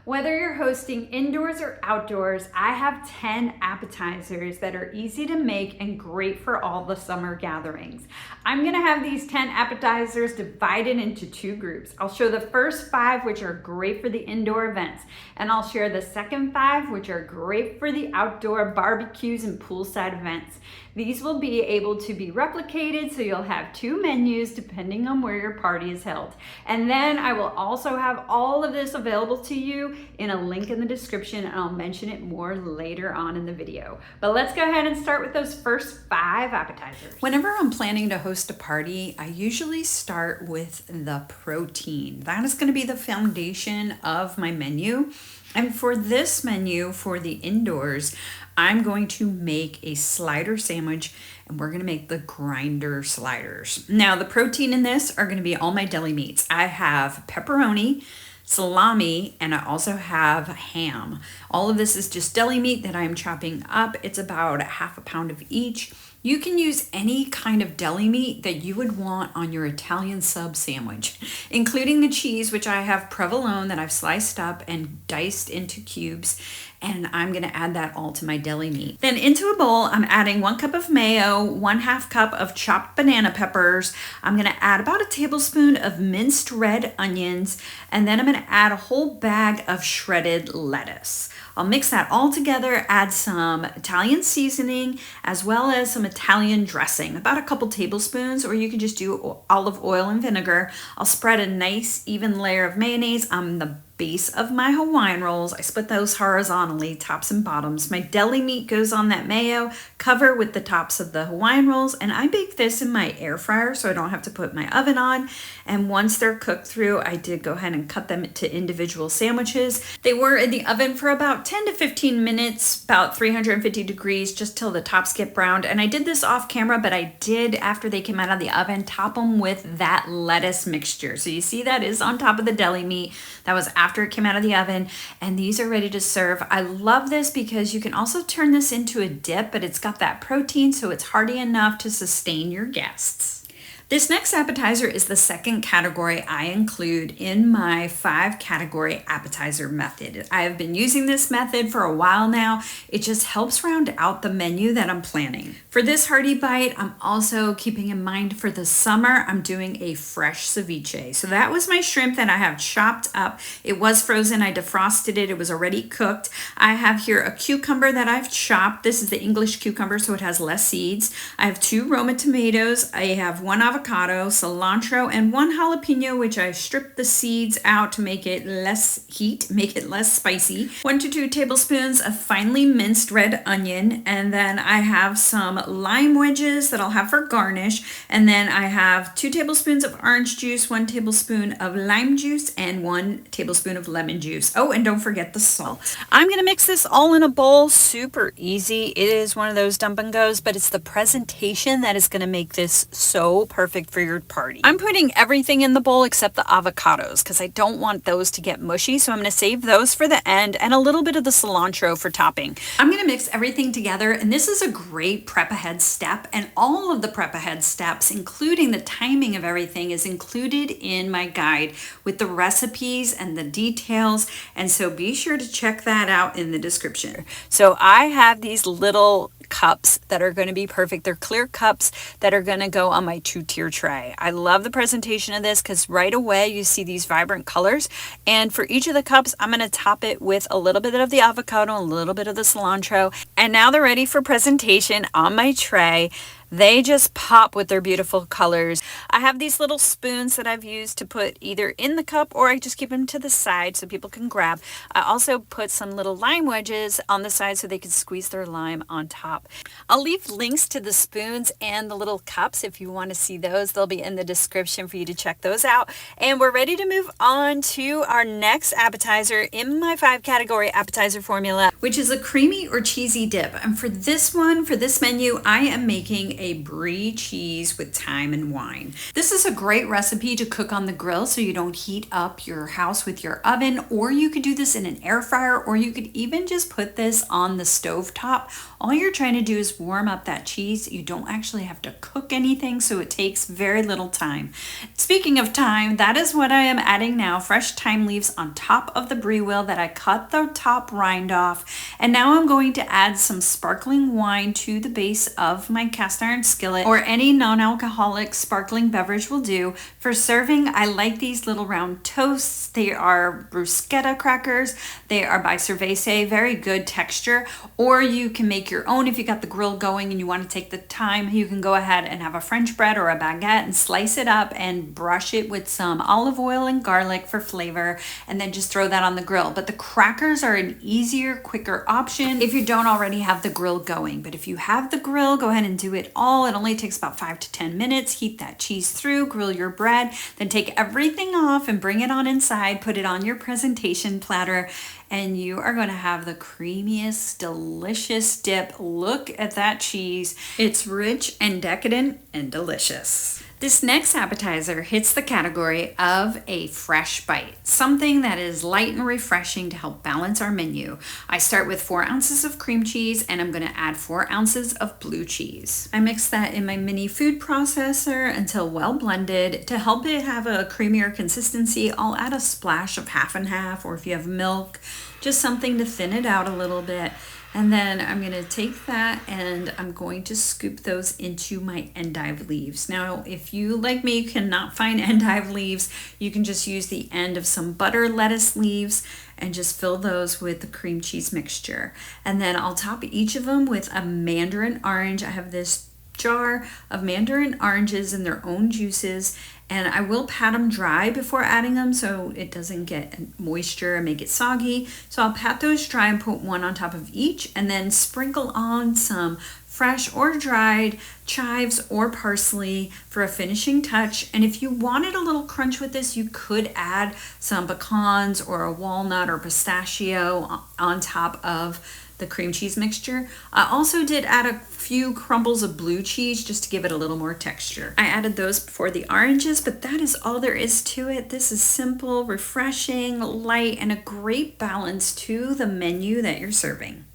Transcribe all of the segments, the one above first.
Whether you're hosting indoors or outdoors, I have 10 appetizers that are easy to make and great for all the summer gatherings. I'm gonna have these 10 appetizers divided into two groups. I'll show the first 5, which are great for the indoor events, and I'll share the second 5, which are great for the outdoor barbecues and poolside events. These will be able to be replicated, so you'll have 2 menus depending on where your party is held. And then I will also have all of this available to you in a link in the description, and I'll mention it more later on in the video. But let's go ahead and start with those first 5 appetizers. Whenever I'm planning to host a party, I usually start with the protein. That is going to be the foundation of my menu. And for this menu, for the indoors, I'm going to make a slider sandwich, and we're going to make the grinder sliders. Now, the protein in this are going to be all my deli meats. I have pepperoni, salami, and I also have ham. All of this is just deli meat that I'm chopping up. It's about 1/2 pound of each. You can use any kind of deli meat that you would want on your Italian sub sandwich, including the cheese, which I have provolone that I've sliced up and diced into cubes, and I'm gonna add that all to my deli meat. Then into a bowl, I'm adding 1 cup of mayo, 1/2 cup of chopped banana peppers. I'm gonna add about 1 tablespoon of minced red onions, and then I'm gonna add a whole bag of shredded lettuce. I'll mix that all together, add some Italian seasoning, as well as some Italian dressing, about a couple tablespoons, or you can just do olive oil and vinegar. I'll spread a nice even layer of mayonnaise on the base of my Hawaiian rolls. I split those horizontally, tops and bottoms. My deli meat goes on that mayo, cover with the tops of the Hawaiian rolls, and I bake this in my air fryer so I don't have to put my oven on. And once they're cooked through, I did go ahead and cut them into individual sandwiches. They were in the oven for about 10 to 15 minutes, about 350 degrees, just till the tops get browned. And I did this off camera, but I did, after they came out of the oven, top them with that lettuce mixture. So you see that is on top of the deli meat. That was after it came out of the oven, and these are ready to serve. I love this because you can also turn this into a dip, but it's got that protein, so it's hearty enough to sustain your guests. This next appetizer is the second category I include in my 5 category appetizer method. I have been using this method for a while now. It just helps round out the menu that I'm planning. For this hearty bite, I'm also keeping in mind for the summer, I'm doing a fresh ceviche. So that was my shrimp that I have chopped up. It was frozen, I defrosted it, it was already cooked. I have here a cucumber that I've chopped. This is the English cucumber, so it has less seeds. I have 2 Roma tomatoes. I have 1 avocado, cilantro, and 1 jalapeno, which I stripped the seeds out to make it less heat, make it less spicy. 1 to 2 tablespoons of finely minced red onion, and then I have some lime wedges that I'll have for garnish, and then I have 2 tablespoons of orange juice, 1 tablespoon of lime juice, and 1 tablespoon of lemon juice. Oh, and don't forget the salt. I'm gonna mix this all in a bowl, super easy. It is one of those dump and goes, but it's the presentation that is gonna make this so perfect for your party. I'm putting everything in the bowl except the avocados because I don't want those to get mushy, so I'm going to save those for the end, and a little bit of the cilantro for topping. I'm going to mix everything together, and this is a great prep ahead step, and all of the prep ahead steps, including the timing of everything, is included in my guide with the recipes and the details, and so be sure to check that out in the description. So I have these little cups that are going to be perfect. They're clear cups that are going to go on my 2-tier tray. I love the presentation of this because right away you see these vibrant colors, and for each of the cups I'm going to top it with a little bit of the avocado, a little bit of the cilantro, and now they're ready for presentation on my tray. They just pop with their beautiful colors. I have these little spoons that I've used to put either in the cup, or I just keep them to the side so people can grab. I also put some little lime wedges on the side so they can squeeze their lime on top. I'll leave links to the spoons and the little cups if you want to see those. They'll be in the description for you to check those out. And we're ready to move on to our next appetizer in my 5 category appetizer formula, which is a creamy or cheesy dip. And for this one, for this menu, I am making a Brie cheese with thyme and wine. This is a great recipe to cook on the grill so you don't heat up your house with your oven, or you could do this in an air fryer, or you could even just put this on the stove top. All you're trying to do is warm up that cheese. You don't actually have to cook anything, so it takes very little time. Speaking of thyme, that is what I am adding now. Fresh thyme leaves on top of the Brie wheel that I cut the top rind off. And now I'm going to add some sparkling wine to the base of my cast iron skillet, or any non-alcoholic sparkling beverage will do. For serving, I like these little round toasts. They are bruschetta crackers. They are by Ceviche, very good texture. Or you can make your own if you got the grill going and you want to take the time. You can go ahead and have a French bread or a baguette and slice it up and brush it with some olive oil and garlic for flavor, and then just throw that on the grill. But the crackers are an easier, quicker option if you don't already have the grill going. But if you have the grill, go ahead and do it all. It only takes about 5 to 10 minutes. Heat that cheese through, grill your bread, then take everything off and bring it on inside, put it on your presentation platter, and you are going to have the creamiest, delicious dip. Look at that cheese. It's rich and decadent and delicious. This next appetizer hits the category of a fresh bite, something that is light and refreshing to help balance our menu. I start with 4 ounces of cream cheese, and I'm going to add 4 ounces of blue cheese. I mix that in my mini food processor until well blended. To help it have a creamier consistency, I'll add a splash of half and half, or if you have milk, just something to thin it out a little bit. And then I'm going to take that and I'm going to scoop those into my endive leaves. Now, if you, like me, cannot find endive leaves, you can just use the end of some butter lettuce leaves and just fill those with the cream cheese mixture. And then I'll top each of them with a mandarin orange. I have this jar of mandarin oranges in their own juices, and I will pat them dry before adding them so it doesn't get moisture and make it soggy. So I'll pat those dry and put one on top of each, and then sprinkle on some fresh or dried chives or parsley for a finishing touch. And if you wanted a little crunch with this, you could add some pecans or a walnut or pistachio on top of the cream cheese mixture. I also did add a few crumbles of blue cheese just to give it a little more texture. I added those before the oranges, but that is all there is to it. This is simple, refreshing, light, and a great balance to the menu that you're serving.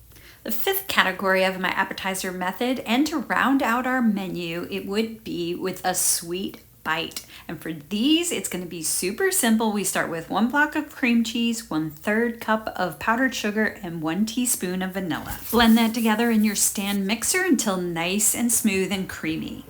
The 5th category of my appetizer method, and to round out our menu, it would be with a sweet bite. And for these, it's going to be super simple. We start with 1 block of cream cheese, 1/3 cup of powdered sugar, and 1 teaspoon of vanilla. Blend that together in your stand mixer until nice and smooth and creamy.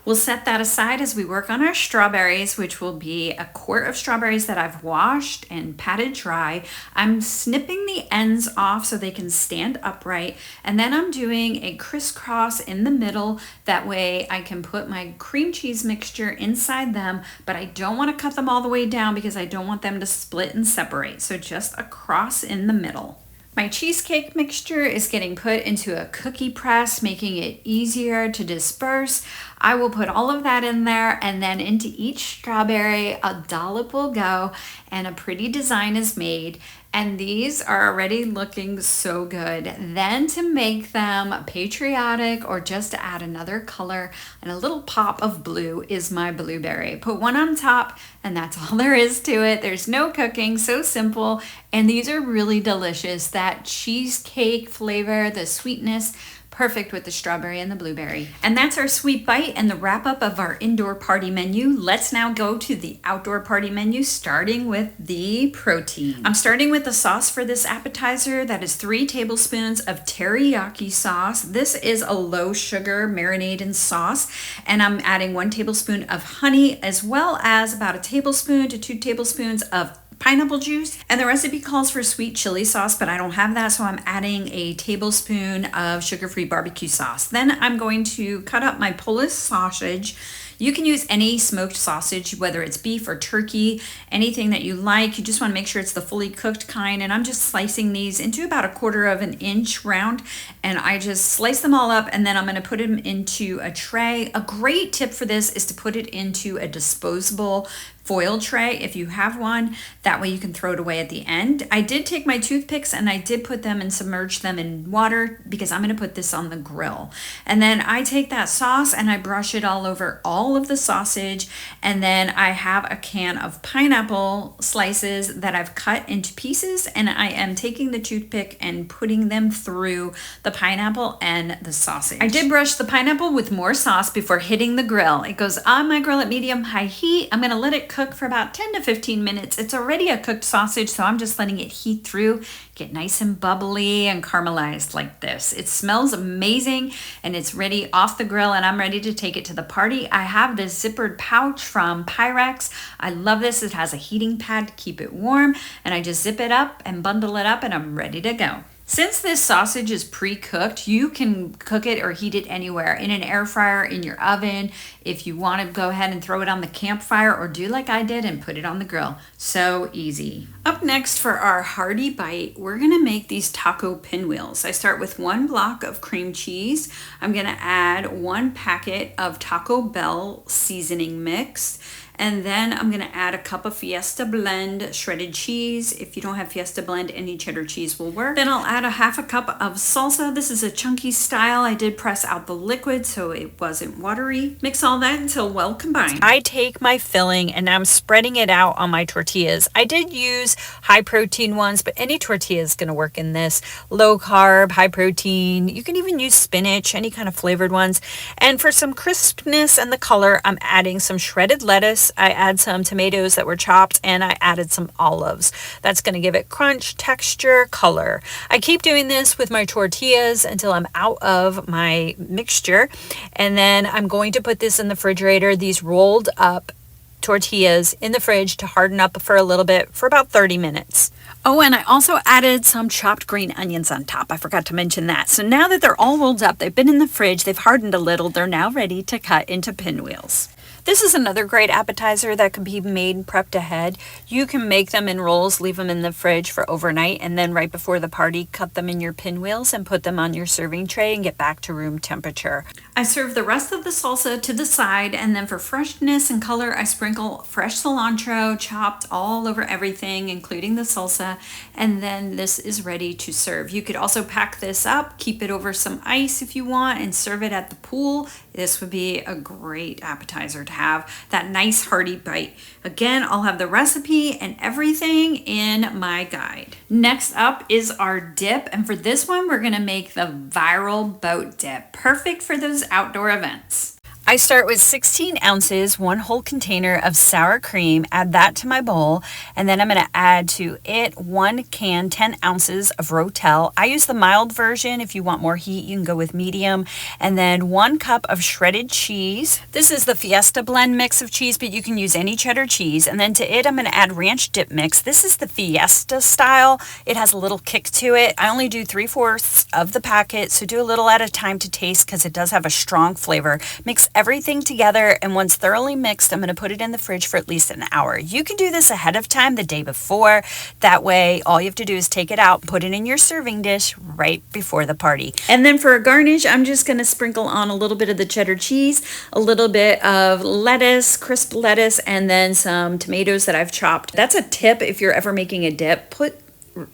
We'll set that aside as we work on our strawberries, which will be a quart of strawberries that I've washed and patted dry. I'm snipping the ends off so they can stand upright, and then I'm doing a crisscross in the middle. That way I can put my cream cheese mixture inside them, but I don't want to cut them all the way down because I don't want them to split and separate. So just a cross in the middle. My cheesecake mixture is getting put into a cookie press, making it easier to disperse. I will put all of that in there, and then into each strawberry, a dollop will go, and a pretty design is made. And these are already looking so good. Then to make them patriotic, or just to add another color and a little pop of blue, is my blueberry. Put one on top, and that's all there is to it. There's no cooking, so simple. And these are really delicious. That cheesecake flavor, the sweetness, perfect with the strawberry and the blueberry. And that's our sweet bite and the wrap up of our indoor party menu. Let's now go to the outdoor party menu, starting with the protein. I'm starting with the sauce for this appetizer. That is 3 tablespoons of teriyaki sauce. This is a low sugar marinade sauce, and I'm adding 1 tablespoon of honey, as well as about 1 tablespoon to 2 tablespoons of pineapple juice. And the recipe calls for sweet chili sauce, but I don't have that, so I'm adding a tablespoon of sugar-free barbecue sauce. Then I'm going to cut up my Polish sausage. You can use any smoked sausage, whether it's beef or turkey, anything that you like. You just want to make sure it's the fully cooked kind. And I'm just slicing these into about 1/4 inch round, and I just slice them all up, and then I'm going to put them into a tray. A great tip for this is to put it into a disposable foil tray if you have one. That way you can throw it away at the end. I did take my toothpicks and I did put them and submerge them in water because I'm going to put this on the grill. And then I take that sauce and I brush it all over all of the sausage. And then I have a can of pineapple slices that I've cut into pieces, and I am taking the toothpick and putting them through the pineapple and the sausage. I did brush the pineapple with more sauce before hitting the grill. It goes on my grill at medium-high heat. I'm going to let it cook for about 10 to 15 minutes. It's already a cooked sausage, so I'm just letting it heat through, get nice and bubbly and caramelized like this. It smells amazing, and it's ready off the grill, and I'm ready to take it to the party. I have this zippered pouch from Pyrex. I love this. It has a heating pad to keep it warm, and I just zip it up and bundle it up, and I'm ready to go. Since this sausage is pre-cooked, you can cook it or heat it anywhere, in an air fryer, in your oven. If you want to go ahead and throw it on the campfire, or do like I did and put it on the grill. So easy. Up next for our hearty bite, we're going to make these taco pinwheels. I start with 1 block of cream cheese. I'm going to add 1 packet of Taco Bell seasoning mix. And then I'm going to add a cup of Fiesta Blend shredded cheese. If you don't have Fiesta Blend, any cheddar cheese will work. Then I'll add a half a cup of salsa. This is a chunky style. I did press out the liquid so it wasn't watery. Mix all that until well combined. I take my filling and I'm spreading it out on my tortillas. I did use high protein ones, but any tortilla is going to work in this. Low carb, high protein. You can even use spinach, any kind of flavored ones. And for some crispness and the color, I'm adding some shredded lettuce. I add some tomatoes that were chopped, and I added some olives. That's going to give it crunch, texture, color. I keep doing this with my tortillas until I'm out of my mixture, and then I'm going to put this in the refrigerator, these rolled up tortillas in the fridge to harden up for a little bit for about 30 minutes. Oh, and I also added some chopped green onions on top. I forgot to mention that. So now that they're all rolled up, they've been in the fridge, they've hardened a little, they're now ready to cut into pinwheels. This is another great appetizer that can be made and prepped ahead. You can make them in rolls, leave them in the fridge for overnight, and then right before the party, cut them in your pinwheels and put them on your serving tray and get back to room temperature. I serve the rest of the salsa to the side, and then for freshness and color, I sprinkle fresh cilantro chopped all over everything, including the salsa, and then this is ready to serve. You could also pack this up, keep it over some ice if you want, and serve it at the pool. This would be a great appetizer to have that nice hearty bite. Again, I'll have the recipe and everything in my guide. Next up is our dip, and for this one we're gonna make the viral boat dip, perfect for those outdoor events. I start with 16 ounces, 1 whole container of sour cream, add that to my bowl, and then I'm going to add to it 1 can, 10 ounces of Rotel. I use the mild version. If you want more heat, you can go with medium. And then 1 cup of shredded cheese. This is the Fiesta Blend mix of cheese, but you can use any cheddar cheese. And then to it, I'm going to add ranch dip mix. This is the Fiesta style. It has a little kick to it. I only do 3/4 of the packet, so do a little at a time to taste because it does have a strong flavor. Mix everything together, and once thoroughly mixed, I'm going to put it in the fridge for at least an hour. You can do this ahead of time, the day before. That way, all you have to do is take it out, put it in your serving dish right before the party. And then for a garnish, I'm just going to sprinkle on a little bit of the cheddar cheese, a little bit of lettuce, crisp lettuce, and then some tomatoes that I've chopped. That's a tip if you're ever making a dip. Put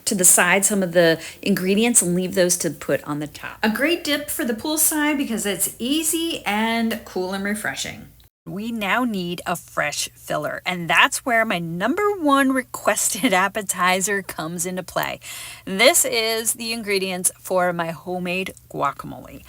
to the side some of the ingredients and leave those to put on the top. A great dip for the poolside because it's easy and cool and refreshing. We now need a fresh filler, and that's where my #1 requested appetizer comes into play. This is the ingredients for my homemade guacamole.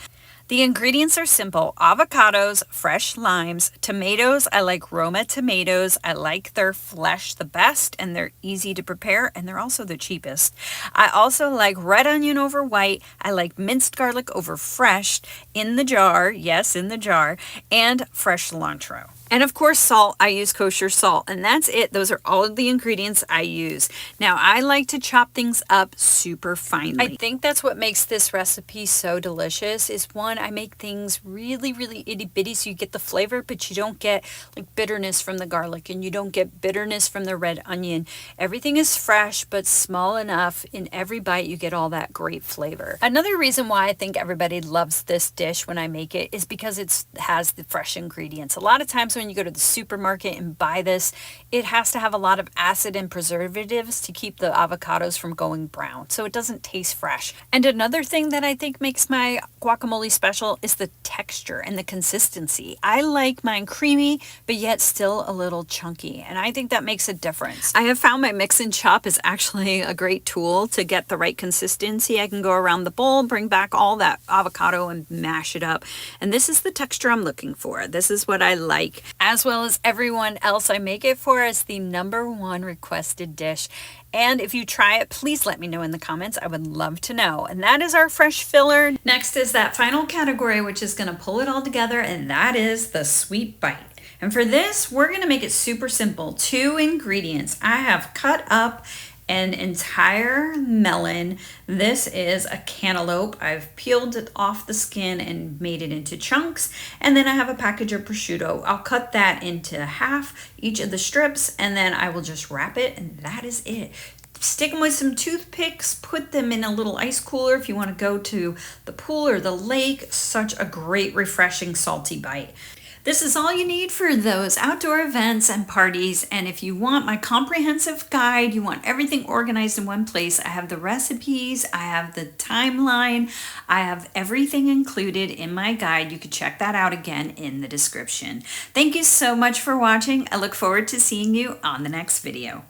The ingredients are simple: avocados, fresh limes, tomatoes. I like Roma tomatoes. I like their flesh the best, and they're easy to prepare, and they're also the cheapest. I also like red onion over white. I like minced garlic over fresh in the jar, yes, in the jar, and fresh cilantro. And of course, salt. I use kosher salt, and that's it. Those are all of the ingredients I use. Now, I like to chop things up super finely. I think that's what makes this recipe so delicious is, one, I make things really, really itty bitty so you get the flavor, but you don't get like bitterness from the garlic, and you don't get bitterness from the red onion. Everything is fresh, but small enough. In every bite, you get all that great flavor. Another reason why I think everybody loves this dish when I make it is because it has the fresh ingredients. A lot of times when when you go to the supermarket and buy this, it has to have a lot of acid and preservatives to keep the avocados from going brown, so it doesn't taste fresh. And another thing that I think makes my guacamole special is the texture and the consistency. I like mine creamy, but yet still a little chunky, and I think that makes a difference. I have found my mix and chop is actually a great tool to get the right consistency. I can go around the bowl, bring back all that avocado and mash it up, and this is the texture I'm looking for. This is what I like. As well as everyone else I make it for, is the #1 requested dish. And if you try it, please let me know in the comments. I would love to know. And that is our fresh filler. Next is that final category, which is going to pull it all together, and that is the sweet bite. And for this, we're going to make it super simple. 2 ingredients. I have cut up an entire melon. This is a cantaloupe. I've peeled it off the skin and made it into chunks. And then I have a package of prosciutto. I'll cut that into half, each of the strips, and then I will just wrap it, and that is it. Stick them with some toothpicks, put them in a little ice cooler if you want to go to the pool or the lake. Such a great, refreshing, salty bite. This is all you need for those outdoor events and parties. And if you want my comprehensive guide, you want everything organized in one place, I have the recipes, I have the timeline, I have everything included in my guide. You can check that out again in the description. Thank you so much for watching. I look forward to seeing you on the next video.